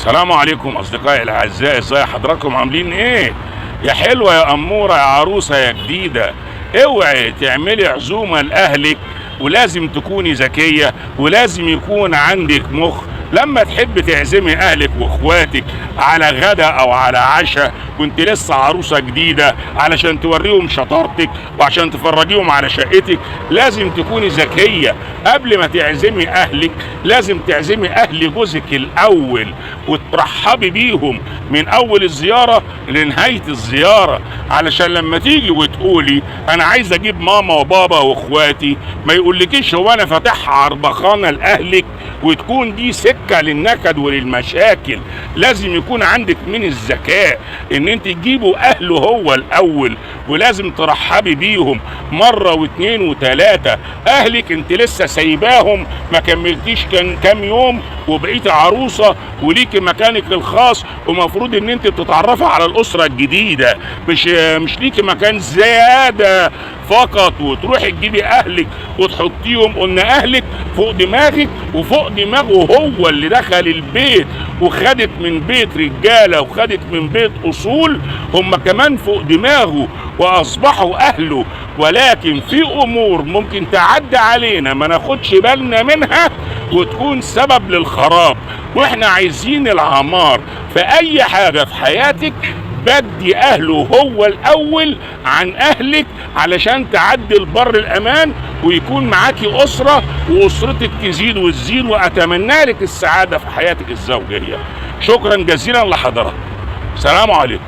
السلام عليكم اصدقائي الاعزاء، ازاي حضراتكم عاملين ايه؟ يا حلوه يا اموره يا عروسه يا جديده، اوعي تعملي عزومه لاهلك ولازم تكوني ذكيه ولازم يكون عندك مخ. لما تحب تعزمي اهلك واخواتك على غدا او على عشاء كنت لسه عروسه جديده علشان توريهم شطارتك وعشان تفرجيهم على شقتك، لازم تكوني ذكيه. قبل ما تعزمي اهلك لازم تعزمي اهل جوزك الاول وترحبي بيهم من اول الزياره لنهايه الزياره، علشان لما تيجي وتقولي انا عايز اجيب ماما وبابا واخواتي ما يقولكيش هو انا فاتحها عربخانه لاهلك وتكون دي سكه للنكد وللمشاكل. لازم يكون عندك من الذكاء ان انت تجيبوا اهله هو الاول، ولازم ترحبي بيهم مره واثنين وثلاثه. اهلك انت لسه سايباهم ما كملتيش كام يوم وبقيتي عروسه وليكي مكانك الخاص، ومفروض ان انت تتعرفي على الاسره الجديده، مش ليكي مكان زياده فقط وتروحي تجيبي اهلك وتحطيهم. قلنا اهلك فوق دماغك وفوق دماغه هو اللي دخل البيت وخدت من بيت رجاله وخدت من بيت اصول، هم كمان فوق دماغه واصبحوا اهله. ولكن في امور ممكن تعدي علينا ما ناخدش بالنا منها وتكون سبب للخراب، واحنا عايزين العمار في اي حاجه في حياتك. بدي اهله هو الاول عن اهلك علشان تعدي البر الامان ويكون معاكي اسره واسرتك تزيد وتزيد، واتمنى لك السعاده في حياتك الزوجيه. شكرا جزيلا لحضرتك، سلام عليكم.